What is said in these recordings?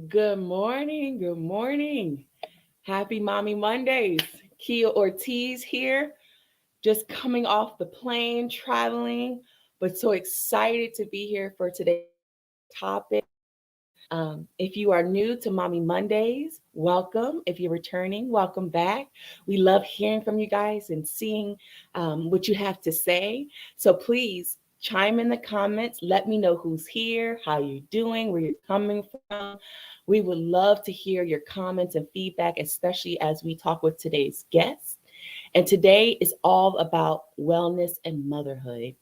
Good morning. Good morning. Happy Mommy Mondays. Kia Ortiz here, just coming off the plane, traveling, but so excited to be here for today's topic. If you are new to Mommy Mondays, welcome. If you're returning, welcome back. We love hearing from you guys and seeing what you have to say. So please chime in the comments. Let me know who's here, how you're doing, where you're coming from. We would love to hear your comments and feedback, especially as we talk with today's guest. And today is all about wellness and motherhood.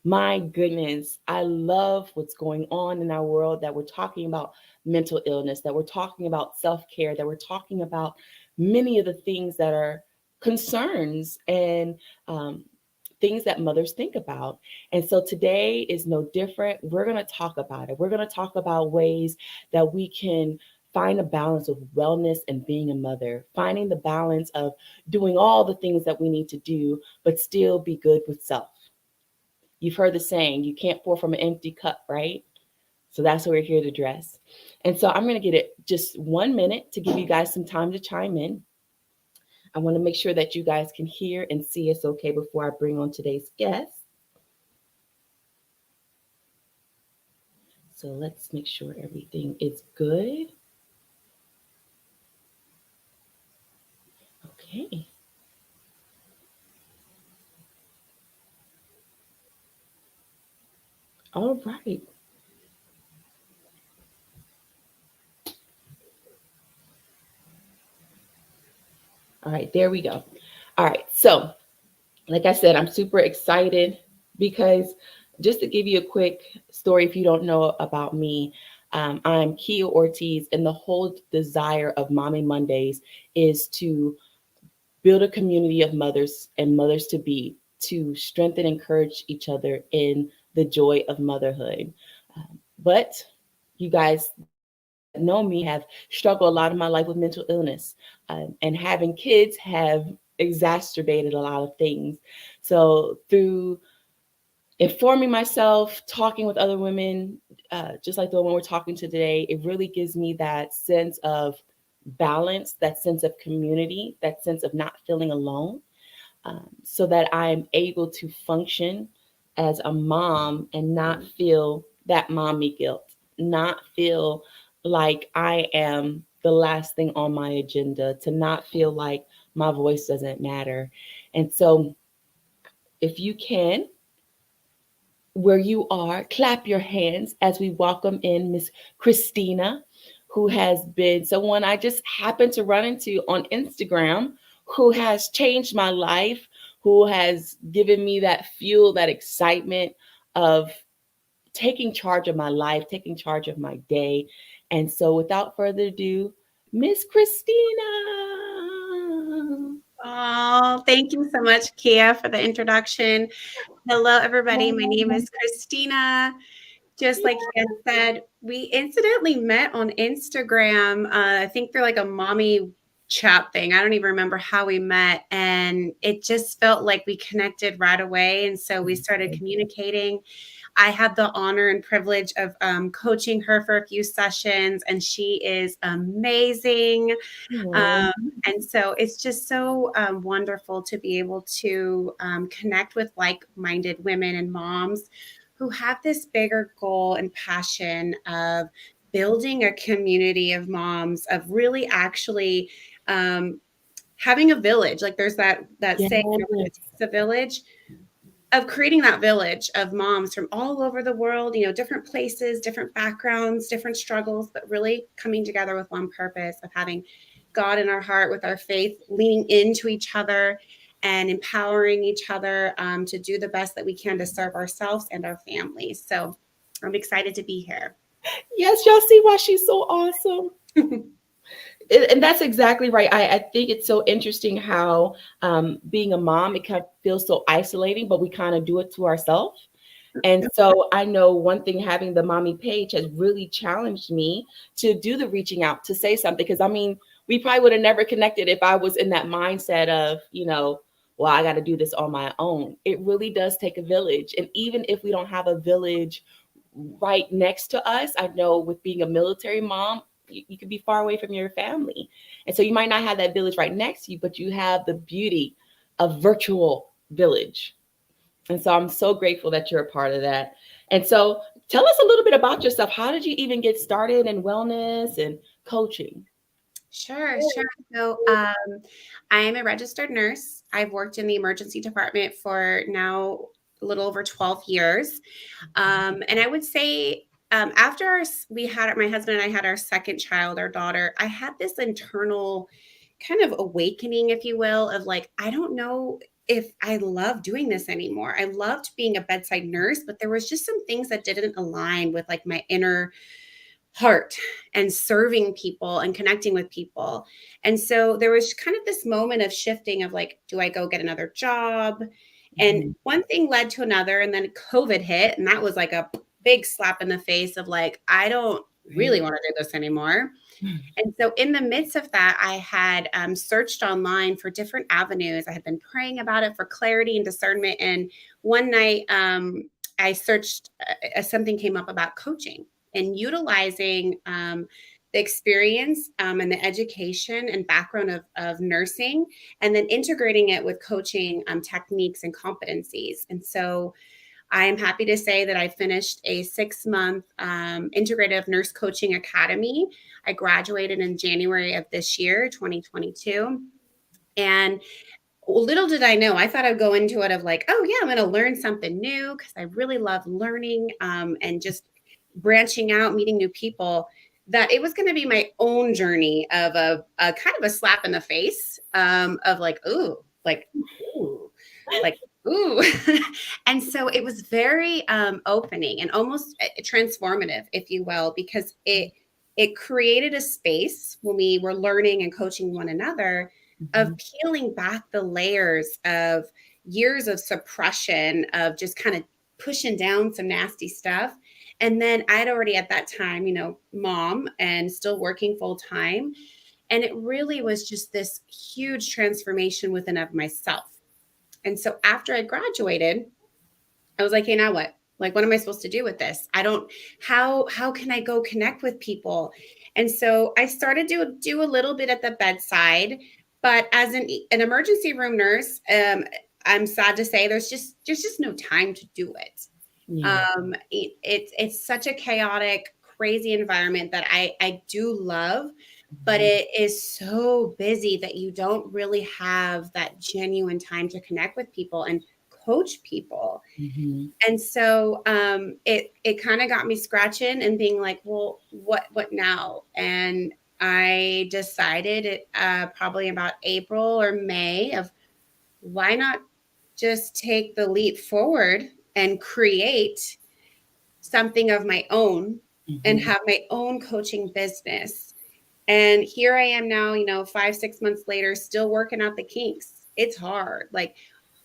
My goodness, I love what's going on in our world, that we're talking about mental illness, that we're talking about self care, that we're talking about many of the things that are concerns and um, things that mothers think about. And so today is no different. We're going to talk about it. We're going to talk about ways that we can find a balance of wellness and being a mother, finding the balance of doing all the things that we need to do, but still be good with self. You've heard the saying, you can't pour from an empty cup, right? So that's what we're here to address. And so I'm going to get it just 1 minute to give you guys some time to chime in. I want to make sure that you guys can hear and see us okay before I bring on today's guest. So let's make sure everything is good. Okay. All right. All right. There we go. All right. So, like I said, I'm super excited because just to give you a quick story, if you don't know about me, I'm Kia Ortiz, and the whole desire of Mommy Mondays is to build a community of mothers and mothers to be, to strengthen and encourage each other in the joy of motherhood. But you guys that know me have struggled a lot of my life with mental illness, and having kids have exacerbated a lot of things. So through informing myself, talking with other women, just like the one we're talking to today, it really gives me that sense of balance, that sense of community, that sense of not feeling alone, so that I'm able to function as a mom and not feel that mommy guilt, not feel like I am the last thing on my agenda, to not feel like my voice doesn't matter. And so, if you can, where you are, clap your hands as we welcome in Miss Christina, who has been someone I just happened to run into on Instagram, who has changed my life, who has given me that fuel, that excitement of taking charge of my life, taking charge of my day. And so, without further ado, Miss Christina. Oh, thank you so much, Kia, for the introduction. Hello, everybody. My name is Christina. Just like Kia said, we incidentally met on Instagram. I think they're like a mommy chat thing. I don't even remember how we met. And it just felt like we connected right away. And so we started communicating. I had the honor and privilege of coaching her for a few sessions, and she is amazing. Oh, Um, and so it's just so wonderful to be able to connect with like minded women and moms who have this bigger goal and passion of building a community of moms, of really actually um, having a village. Like there's that yes. saying, it takes a village, of creating that village of moms from all over the world, different places, different backgrounds, different struggles, but really coming together with one purpose of having God in our heart, with our faith, leaning into each other and empowering each other to do the best that we can to serve ourselves and our families. So I'm excited to be here. Yes, y'all see why she's so awesome. And that's exactly right. I think it's so interesting how being a mom, it kind of feels so isolating, but we kind of do it to ourselves. And so I know one thing, having the mommy page has really challenged me to do the reaching out, to say something. Because I mean, we probably would have never connected if I was in that mindset of, well, I got to do this on my own. It really does take a village. And even if we don't have a village right next to us, I know with being a military mom, you could be far away from your family. And so you might not have that village right next to you, but you have the beauty of virtual village. And so I'm so grateful that you're a part of that. And so tell us a little bit about yourself. How did you even get started in wellness and coaching? Sure, sure. So, I am a registered nurse. I've worked in the emergency department for now a little over 12 years. And I would say, after we had my husband and I had our second child, our daughter, I had this internal kind of awakening, if you will, of like, I don't know if I love doing this anymore. I loved being a bedside nurse, but there was just some things that didn't align with like my inner heart and serving people and connecting with people. And so there was kind of this moment of shifting of like, do I go get another job? And Mhm. one thing led to another. And then COVID hit. And that was like a big slap in the face of like, I don't really want to do this anymore. And so, in the midst of that, I had searched online for different avenues. I had been praying about it for clarity and discernment. And one night, I searched, something came up about coaching and utilizing the experience and the education and background of nursing, and then integrating it with coaching techniques and competencies. And so, I am happy to say that I finished a 6-month integrative nurse coaching academy. I graduated in January of this year, 2022. And little did I know, I thought I'd go into it of like, oh, yeah, I'm going to learn something new because I really love learning and just branching out, meeting new people. That it was going to be my own journey of a kind of a slap in the face of ooh, like, ooh. And so it was very opening and almost transformative, if you will, because it created a space when we were learning and coaching one another of Mhm. peeling back the layers of years of suppression of just kind of pushing down some nasty stuff. And then I'd already at that time, mom and still working full time. And it really was just this huge transformation within of myself. And so after I graduated, I was like, hey, now what? Like, what am I supposed to do with this? I don't, how can I go connect with people? And so I started to do a little bit at the bedside, but as an emergency room nurse, I'm sad to say there's just no time to do it. Yeah. It's such a chaotic, crazy environment that I do love, but Mhm. it is so busy that you don't really have that genuine time to connect with people and coach people. Mhm. And so it kind of got me scratching and being like, well, what now? And I decided probably about April or May of why not just take the leap forward and create something of my own and Mhm. have my own coaching business. And here I am now, 5, 6 months later, still working out the kinks. It's hard. Like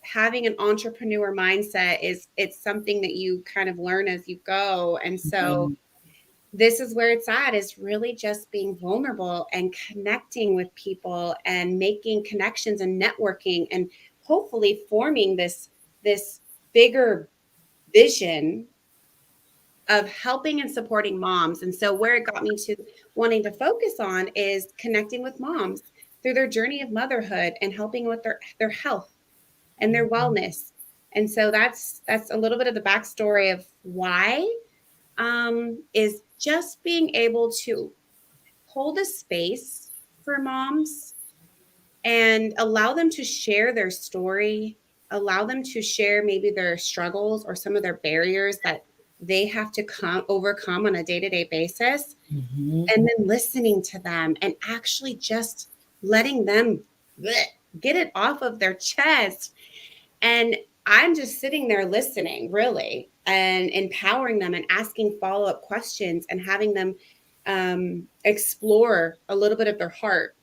having an entrepreneur mindset it's something that you kind of learn as you go. And so Mhm. this is where it's at, is really just being vulnerable and connecting with people and making connections and networking and hopefully forming this bigger vision of helping and supporting moms. And so where it got me to wanting to focus on is connecting with moms through their journey of motherhood and helping with their health and their Mhm. wellness. And so that's a little bit of the backstory of why is just being able to hold a space for moms and allow them to share their story, allow them to share maybe their struggles or some of their barriers that they have to overcome on a day-to-day basis, Mhm. and then listening to them and actually just letting them get it off of their chest. And I'm just sitting there listening, really, and empowering them and asking follow-up questions and having them explore a little bit of their heart.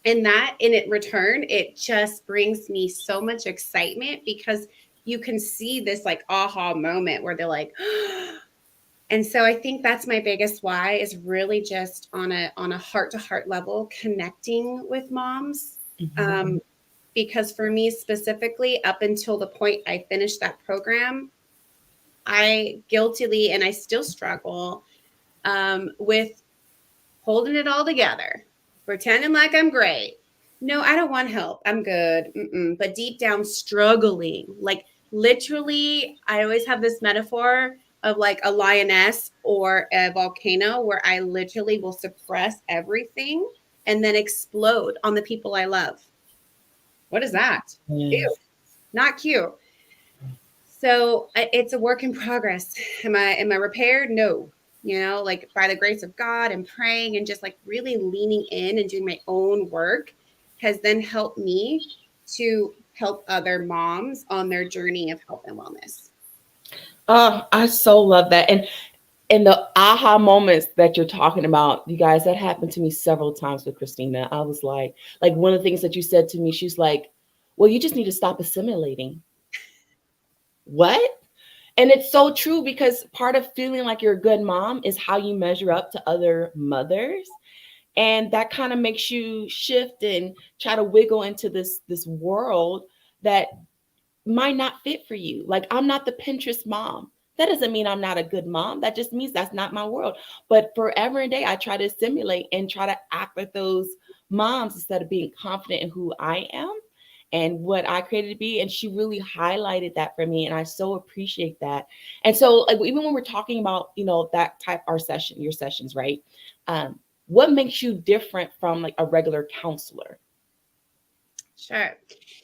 And that in it return, it just brings me so much excitement because you can see this like aha moment where they're like, and so I think that's my biggest why, is really just on a heart to heart level connecting with moms. Mhm. Um, because for me specifically, up until the point I finished that program, I guiltily and I still struggle with holding it all together, pretending like I'm great. No, I don't want help. I'm good. But deep down, struggling. Like literally, I always have this metaphor of like a lioness or a volcano where I literally will suppress everything and then explode on the people I love. What is that? Ew, Yes. not cute. So it's a work in progress. Am I repaired? No. Like by the grace of God and praying and just like really leaning in and doing my own work has then helped me to help other moms on their journey of health and wellness. Oh, I so love that. And the aha moments that you're talking about, you guys, that happened to me several times with Christina. I was like one of the things that you said to me, she's like, well, you just need to stop assimilating. What? And it's so true because part of feeling like you're a good mom is how you measure up to other mothers. And that kind of makes you shift and try to wiggle into this world that might not fit for you. Like, I'm not the Pinterest mom. That doesn't mean I'm not a good mom. That just means that's not my world. But forever and day, I try to assimilate and try to act like those moms instead of being confident in who I am and what I created to be. And she really highlighted that for me. And I so appreciate that. And so, like, even when we're talking about, that type, our session, your sessions, right? Um, what makes you different from like a regular counselor? Sure.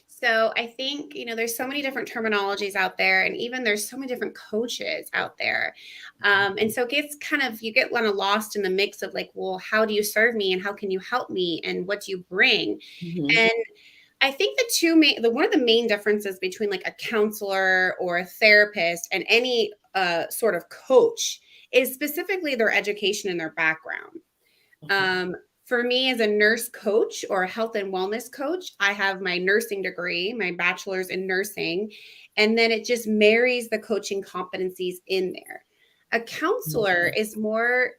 So I think, there's so many different terminologies out there, and even there's so many different coaches out there. And so it gets you get kind of lost in the mix of like, well, how do you serve me and how can you help me and what do you bring? Mm-hmm. And I think one of the main differences between like a counselor or a therapist and any sort of coach is specifically their education and their background. Okay. Um, for me, as a nurse coach or a health and wellness coach, I have my nursing degree, my bachelor's in nursing, and then it just marries the coaching competencies in there. A counselor Okay. is more,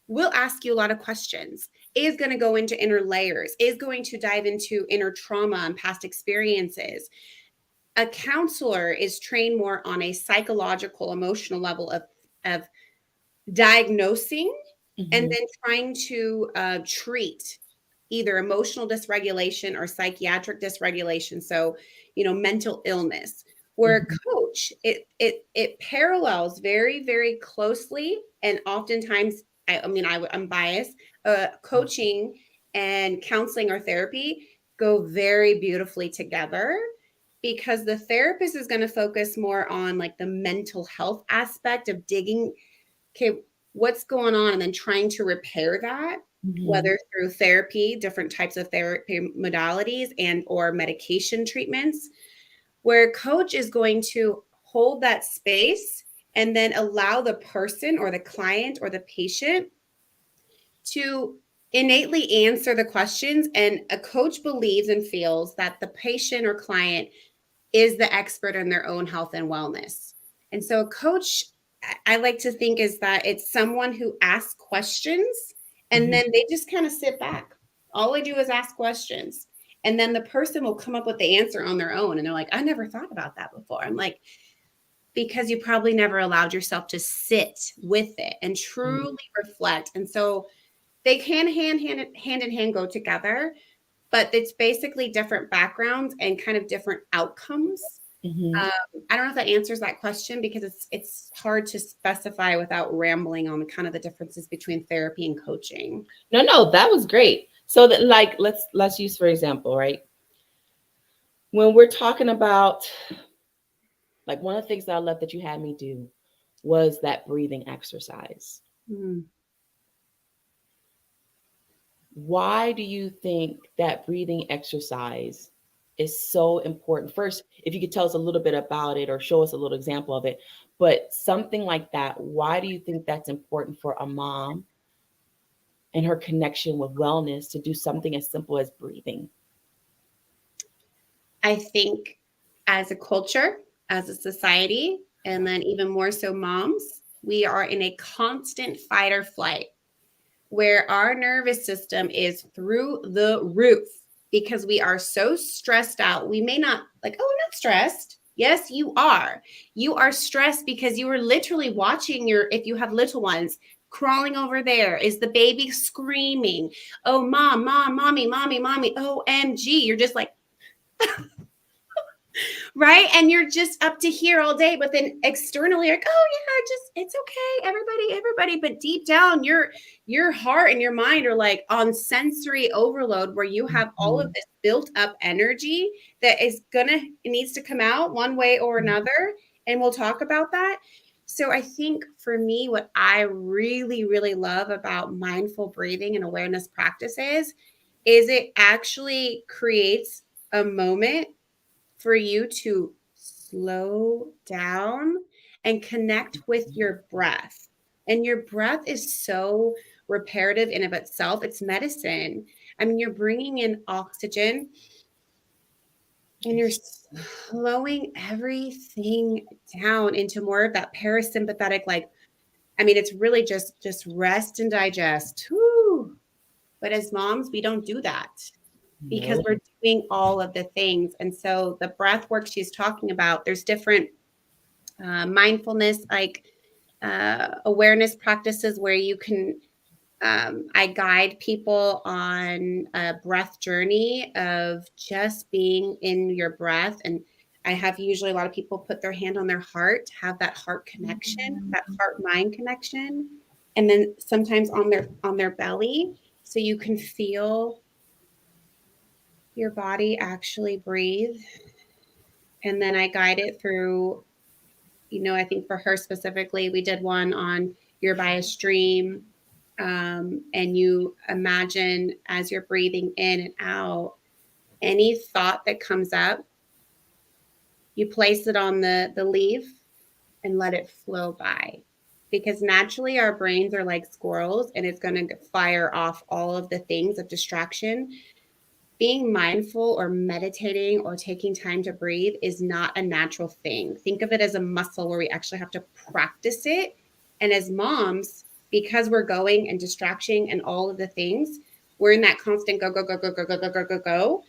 will ask you a lot of questions, is going to go into inner layers, is going to dive into inner trauma and past experiences. A counselor is trained more on a psychological, emotional level of diagnosing and Mm-hmm. then trying to treat either emotional dysregulation or psychiatric dysregulation. So, mental illness. Where Mm-hmm. a coach, it parallels very, very closely, and oftentimes, I'm biased. Coaching and counseling or therapy go very beautifully together because the therapist is going to focus more on like the mental health aspect of digging, okay, what's going on, and then trying to repair that, Mm-hmm. whether through therapy, different types of therapy modalities and or medication treatments, where a coach is going to hold that space and then allow the person or the client or the patient to innately answer the questions. And a coach believes and feels that the patient or client is the expert in their own health and wellness. And so a coach, I like to think, is that it's someone who asks questions and Mm-hmm. then they just kind of sit back. All they do is ask questions. And then the person will come up with the answer on their own. And they're like, I never thought about that before. I'm like, because you probably never allowed yourself to sit with it and truly reflect. And so they can hand in hand go together, but it's basically different backgrounds and kind of different outcomes. Mm-hmm. I don't know if that answers that question because it's hard to specify without rambling on kind of the differences between therapy and coaching. No, no, that was great. So that, like, let's use for example, right? When we're talking about, like, one of the things that I love that you had me do was that breathing exercise. Mm. Why do you think that breathing exercise is so important? First, if you could tell us a little bit about it or show us a little example of it, but something like that, why do you think that's important for a mom and her connection with wellness to do something as simple as breathing? I think as a culture, as a society, and then even more so moms, we are in a constant fight or flight where our nervous system is through the roof because we are so stressed out. We may not like, oh, I'm not stressed. Yes, you are. You are stressed because you are literally watching if you have little ones, crawling over there? Is the baby screaming? Oh, mom, mommy, OMG. You're just like, right? And you're just up to here all day, but then externally, you're like, oh yeah, just it's okay, everybody. But deep down, your heart and your mind are like on sensory overload, where you have all of Mhm. this built up energy that it needs to come out one way or another. And we'll talk about that. So I think for me, what I really, really love about mindful breathing and awareness practices is it actually creates a moment for you to slow down and connect with your breath. And your breath is so reparative in of itself. It's medicine. I mean, you're bringing in oxygen and you're slowing everything down into more of that parasympathetic, like, I mean, it's really just rest and digest. Whew. But as moms, we don't do that because Nope. we're doing all of the things. And so the breath work she's talking about, there's different mindfulness, like awareness practices where you can. I guide people on a breath journey of just being in your breath. And I have usually a lot of people put their hand on their heart to have that heart connection, that heart mind connection, and then sometimes on their belly, so you can feel your body actually breathe. And then I guide it through, I think for her specifically, we did one on you're by a stream. And you imagine as you're breathing in and out, any thought that comes up, you place it on the leaf and let it flow by. Because naturally, our brains are like squirrels and it's going to fire off all of the things of distraction. Being mindful or meditating or taking time to breathe is not a natural thing. Think of it as a muscle where we actually have to practice it. And as moms, because we're going and distraction and all of the things, we're in that constant go, go, go, go, go, go, go, go, go, go.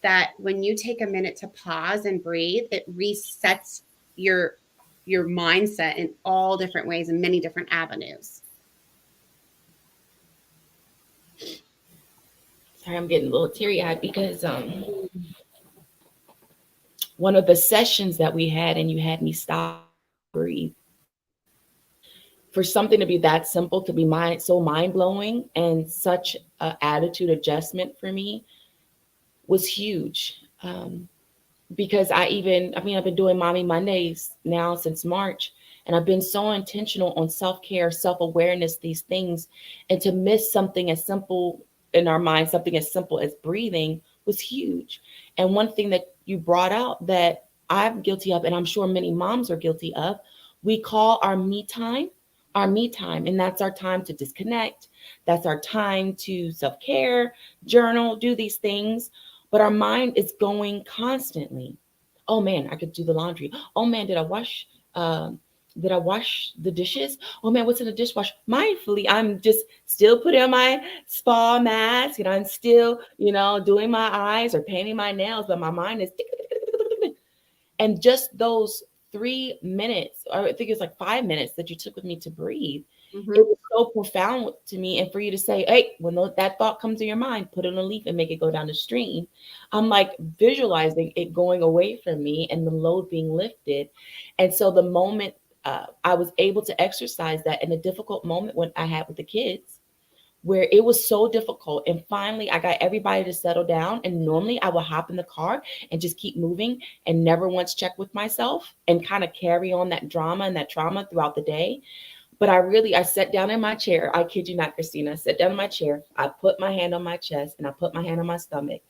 That when you take a minute to pause and breathe, it resets your your mindset in all different ways and many different avenues. Sorry, I'm getting a little teary eyed because one of the sessions that we had, and you had me stop breathe, for something to be that simple, to be so mind blowing and such a attitude adjustment for me was huge. Because I mean, I've been doing Mommy Mondays now since March, and I've been so intentional on self care, self awareness, these things. And to miss something as simple in our mind, something as simple as breathing was huge. And one thing that you brought out that I'm guilty of, and I'm sure many moms are guilty of, we call our me time. And that's our time to disconnect. That's our time to self care, journal, do these things, but our mind is going constantly. Oh man, I could do the laundry. Oh man, um did I wash the dishes? Oh man, what's in the dishwasher? Mindfully, I'm just still putting on my spa mask and I'm still, doing my eyes or painting my nails, but my mind is and just those 3 minutes, or I think it's like 5 minutes that you took with me to breathe, it Mm-hmm. was so profound to me. And for you to say, hey, when that thought comes to your mind, put it on a leaf and make it go down the stream. I'm like visualizing it going away from me and the load being lifted. And so the moment I was able to exercise that in a difficult moment when I had with the kids, where it was so difficult. And finally, I got everybody to settle down. And normally I would hop in the car and just keep moving and never once check with myself and kind of carry on that drama and that trauma throughout the day. But I sat down in my chair. I kid you not, Christina. I sat down in my chair. I put my hand on my chest and I put my hand on my stomach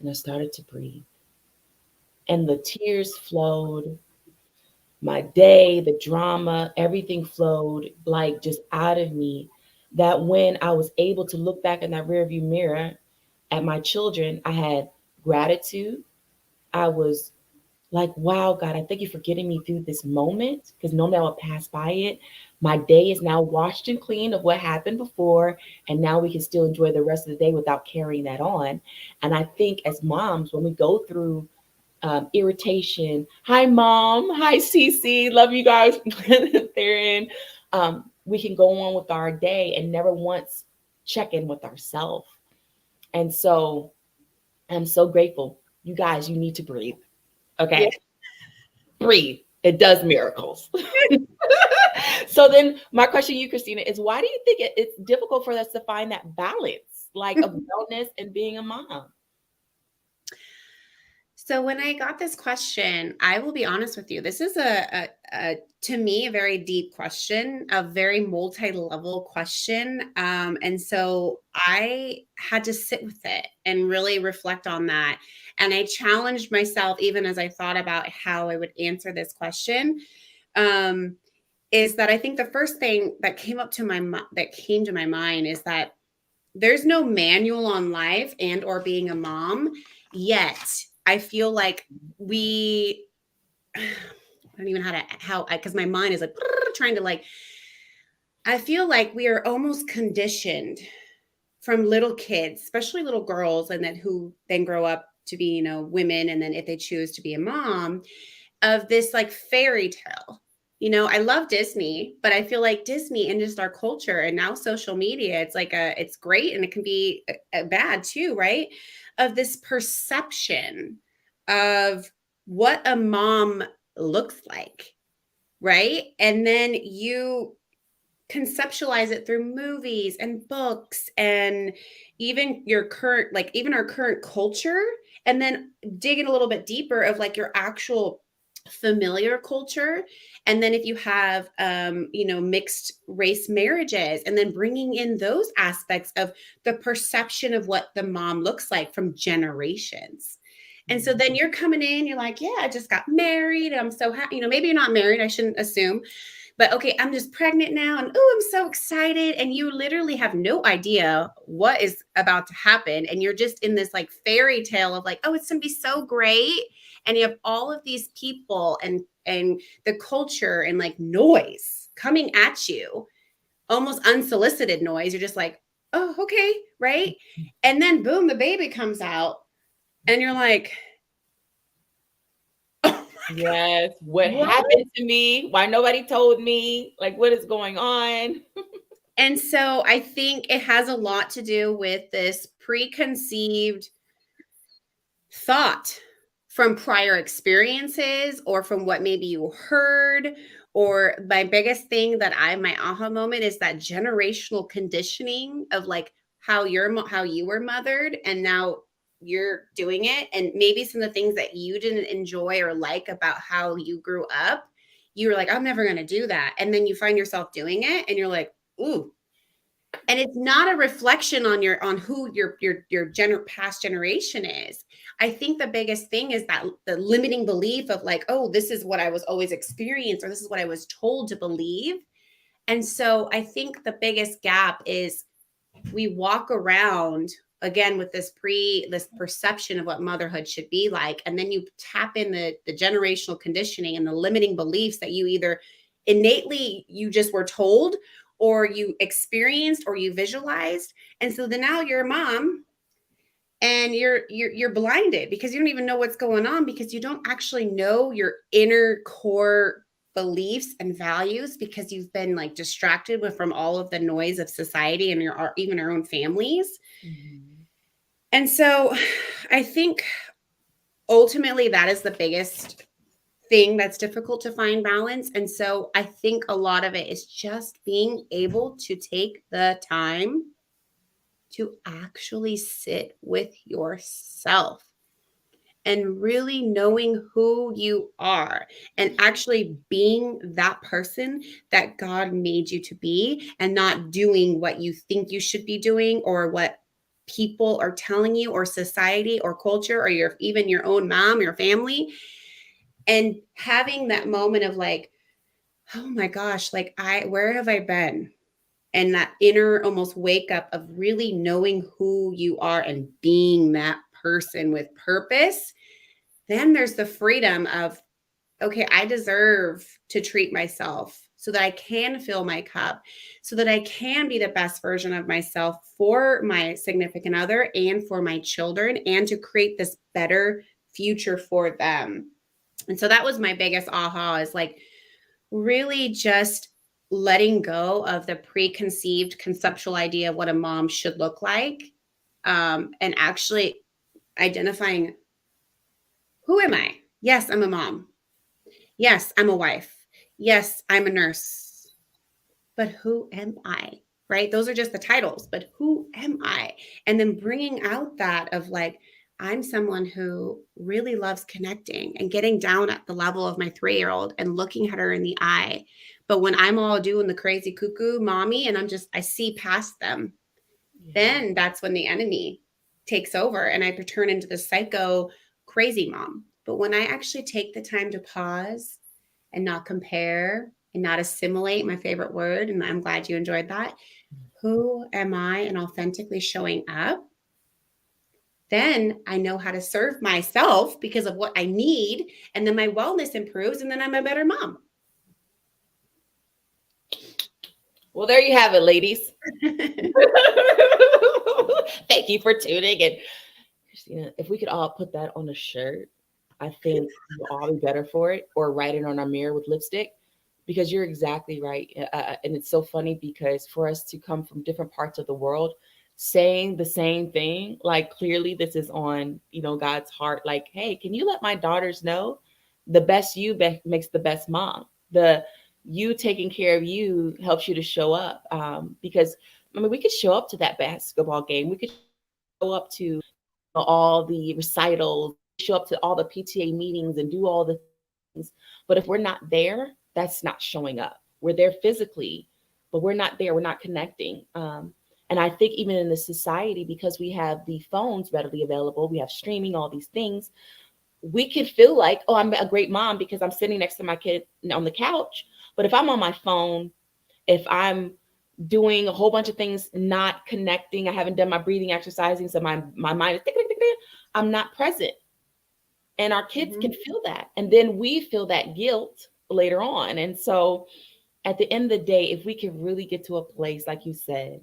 and I started to breathe. And the tears flowed. My day, the drama, everything flowed like just out of me. That when I was able to look back in that rearview mirror at my children, I had gratitude. I was like, wow, God, I thank you for getting me through this moment because normally I would pass by it. My day is now washed and clean of what happened before. And now we can still enjoy the rest of the day without carrying that on. And I think as moms, when we go through irritation. Hi, mom. Hi, Cece. Love you guys. They're in. we can go on with our day and never once check in with ourselves. And so I'm so grateful. You guys, you need to breathe. Yeah. Okay. Breathe. It does miracles. So then my question to you, Christina, is why do you think it's difficult for us to find that balance, like of wellness and being a mom? So when I got this question, I will be honest with you. This is a to me a very deep question, a very multi-level question, and so I had to sit with it and really reflect on that. And I challenged myself, even as I thought about how I would answer this question. Um, is that I think the first thing that came to my mind is that there's no manual on life and or being a mom yet. I feel like we I don't even how because my mind is like trying to like I feel like we are almost conditioned from little kids, especially little girls, and then who then grow up to be, women, and then if they choose to be a mom, of this like fairy tale. I love Disney, but I feel like Disney and just our culture and now social media, it's great and it can be bad too, right? Of this perception of what a mom looks like, right? And then you conceptualize it through movies and books and even your current like even our current culture, and then digging a little bit deeper of like your actual familiar culture. And then if you have mixed race marriages, and then bringing in those aspects of the perception of what the mom looks like from generations. And so then you're coming in, you're like, yeah, I just got married, I'm so happy. Maybe you're not married, I shouldn't assume, but okay, I'm just pregnant now, and oh, I'm so excited. And you literally have no idea what is about to happen. And you're just in this like fairy tale of like, oh, it's gonna be so great. And you have all of these people and the culture and like noise coming at you, almost unsolicited noise. You're just like, oh, okay, right. And then boom, the baby comes out, and you're like, oh my God, Yes. What what? happened to me? Why nobody told me? Like, what is going on? And so I think it has a lot to do with this preconceived thought from prior experiences or from what maybe you heard. Or my biggest thing my aha moment is that generational conditioning of like how you were mothered, and now you're doing it, and maybe some of the things that you didn't enjoy or like about how you grew up, you were like, I'm never going to do that, and then you find yourself doing it, and you're like, ooh. And it's not a reflection on who your past generation is. I think the biggest thing is that the limiting belief of like, oh, this is what I was always experienced, or this is what I was told to believe. And so I think the biggest gap is we walk around again with this perception of what motherhood should be like, and then you tap in the generational conditioning and the limiting beliefs that you either innately you just were told, or you experienced, or you visualized. And so then now you're a mom, and you're blinded because you don't even know what's going on, because you don't actually know your inner core beliefs and values, because you've been like distracted from all of the noise of society and even our own families. Mhm. And so I think ultimately that is the biggest thing that's difficult to find balance. And so I think a lot of it is just being able to take the time to actually sit with yourself and really knowing who you are, and actually being that person that God made you to be, and not doing what you think you should be doing, or what people are telling you, or society or culture, or even your own mom, your family. And having that moment of like, oh my gosh, like where have I been? And that inner almost wake up of really knowing who you are and being that person with purpose. Then there's the freedom of, okay, I deserve to treat myself so that I can fill my cup, so that I can be the best version of myself for my significant other and for my children, and to create this better future for them. And so that was my biggest aha, is like really just letting go of the preconceived conceptual idea of what a mom should look like, and actually identifying, who am I? Yes, I'm a mom. Yes, I'm a wife. Yes, I'm a nurse. But who am I? Right? Those are just the titles, but who am I? And then bringing out that of like, I'm someone who really loves connecting and getting down at the level of my 3-year-old and looking at her in the eye. But when I'm all doing the crazy cuckoo mommy and I see past them, Yeah. then that's when the enemy takes over and I turn into the psycho crazy mom. But when I actually take the time to pause and not compare and not assimilate, my favorite word, and I'm glad you enjoyed that. Who am I? And authentically showing up, then I know how to serve myself because of what I need. And then my wellness improves, and then I'm a better mom. Well, there you have it, ladies. Thank you for tuning in. Christina, if we could all put that on a shirt, I think we'll all be better for it, or write it on our mirror with lipstick, because you're exactly right. And it's so funny because for us to come from different parts of the world saying the same thing, like clearly this is on, God's heart. Like, hey, can you let my daughters know the best you makes the best mom? The you taking care of you helps you to show up. Because I mean, we could show up to that basketball game. We could show up to all the recitals, show up to all the PTA meetings and do all the things. But if we're not there, that's not showing up. We're there physically, but we're not there. We're not connecting. And I think even in the society, because we have the phones readily available, we have streaming, all these things, we can feel like, oh, I'm a great mom because I'm sitting next to my kid on the couch. But if I'm on my phone, if I'm doing a whole bunch of things, not connecting, I haven't done my breathing exercising, so my mind is I'm not present. And our kids Mm-hmm. can feel that. And then we feel that guilt later on. And so at the end of the day, if we can really get to a place, like you said,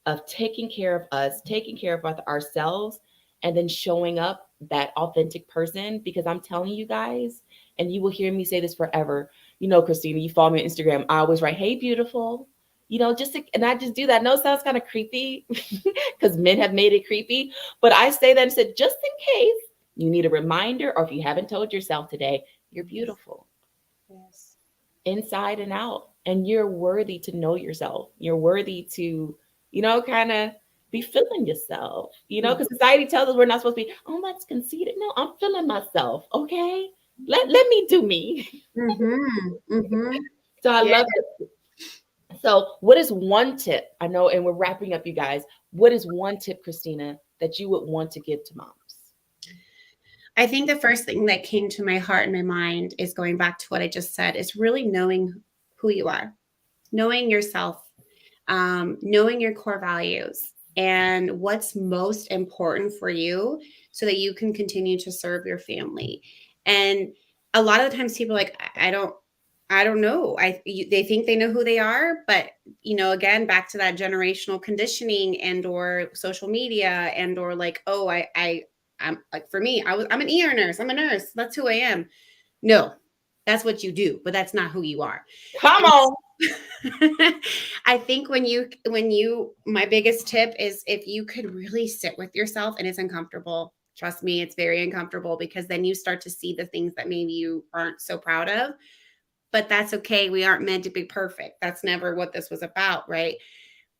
of taking care of us, taking care of ourselves, and then showing up that authentic person. Because I'm telling you guys, and you will hear me say this forever. Christina, you follow me on Instagram. I always write, "Hey, beautiful." And I just do that. No, it sounds kind of creepy because men have made it creepy. But I say that and said, just in case you need a reminder, or if you haven't told yourself today, you're Yes. beautiful Yes. inside and out, and you're worthy to know yourself. You're worthy to, kind of be feeling yourself, because society tells us we're not supposed to be, oh, that's conceited. No, I'm feeling myself. Okay. Let me do me. Mm-hmm. Mm-hmm. So I Yeah. love it. So what is one tip? I know, and we're wrapping up, you guys. What is one tip, Christina, that you would want to give to moms? I think the first thing that came to my heart and my mind is going back to what I just said, is really knowing who you are, knowing yourself, knowing your core values and what's most important for you so that you can continue to serve your family. And a lot of the times people are like, I don't know. They think they know who they are, but again, back to that generational conditioning and or social media and or like, oh, I'm like, for me, I'm an ER nurse. I'm a nurse. That's who I am. No, that's what you do, but that's not who you are. Come on. I think my biggest tip is if you could really sit with yourself, and it's uncomfortable. Trust me, it's very uncomfortable because then you start to see the things that maybe you aren't so proud of. But that's okay. We aren't meant to be perfect. That's never what this was about, right?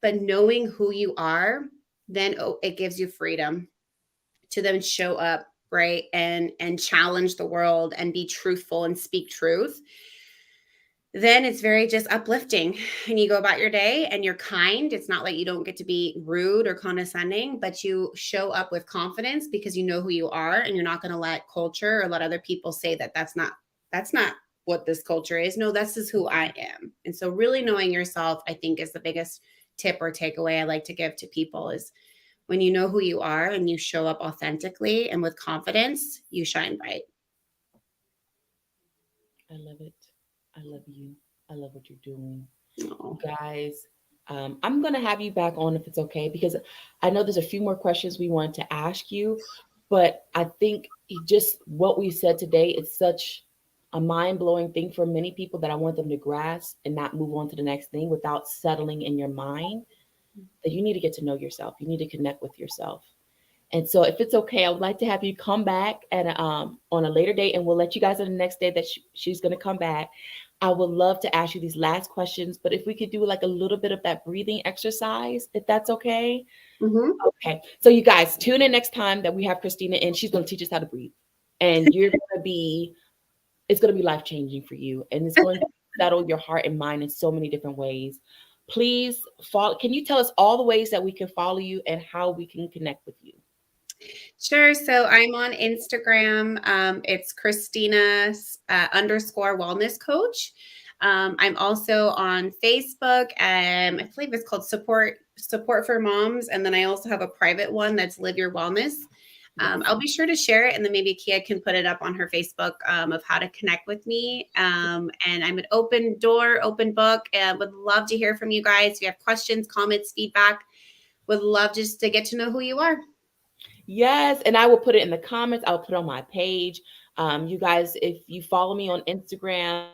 But knowing who you are, then it gives you freedom to then show up, right? And challenge the world and be truthful and speak truth. Then it's very just uplifting, and you go about your day and you're kind. It's not like you don't get to be rude or condescending, but you show up with confidence because you know who you are, and you're not going to let culture or let other people say that that's not what this culture is. No, this is who I am. And so really knowing yourself, I think, is the biggest tip or takeaway I like to give to people is when you know who you are and you show up authentically and with confidence, you shine bright. I love it. I love you. I love what you're doing. Oh. Guys, I'm going to have you back on if it's okay, because I know there's a few more questions we want to ask you, but I think just what we said today is such a mind blowing thing for many people that I want them to grasp and not move on to the next thing without settling in your mind, that you need to get to know yourself. You need to connect with yourself. And so, if it's okay, I would like to have you come back and on a later date, and we'll let you guys know the next day that she's going to come back. I would love to ask you these last questions, but if we could do like a little bit of that breathing exercise, if that's okay. Mm-hmm. Okay. So, you guys, tune in next time that we have Christina in. She's going to teach us how to breathe. And it's going to be life changing for you. And it's going to settle your heart and mind in so many different ways. Please follow. Can you tell us all the ways that we can follow you and how we can connect with you? Sure. So I'm on Instagram. It's Christina underscore wellness coach. I'm also on Facebook. I believe it's called Support for Moms, and then I also have a private one that's Live Your Wellness. Yes. I'll be sure to share it, and then maybe Kia can put it up on her Facebook of how to connect with me. And I'm an open door, open book, and would love to hear from you guys. If you have questions, comments, feedback, would love just to get to know who you are. Yes, and I will put it in the comments. I'll put it on my page. You guys, if you follow me on Instagram,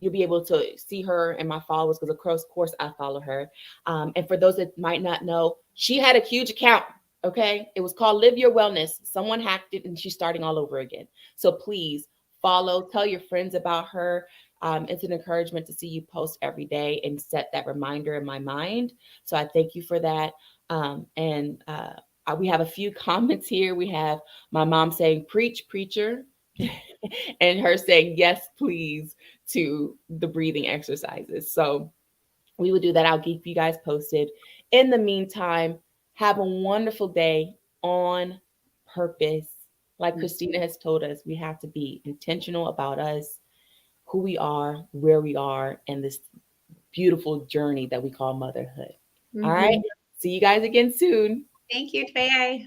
you'll be able to see her and my followers because, of course, I follow her. And for those that might not know, she had a huge account. Okay, it was called Live Your Wellness. Someone hacked it, and she's starting all over again. So please follow. Tell your friends about her. It's an encouragement to see you post every day and set that reminder in my mind. So I thank you for that. And we have a few comments here. We have my mom saying, "Preach, preacher," and her saying, "Yes, please," to the breathing exercises. So we will do that. I'll keep you guys posted. In the meantime, have a wonderful day on purpose. Like Christina has told us, we have to be intentional about us, who we are, where we are, and this beautiful journey that we call motherhood. All right. Mm-hmm. See you guys again soon. Thank you, Faye.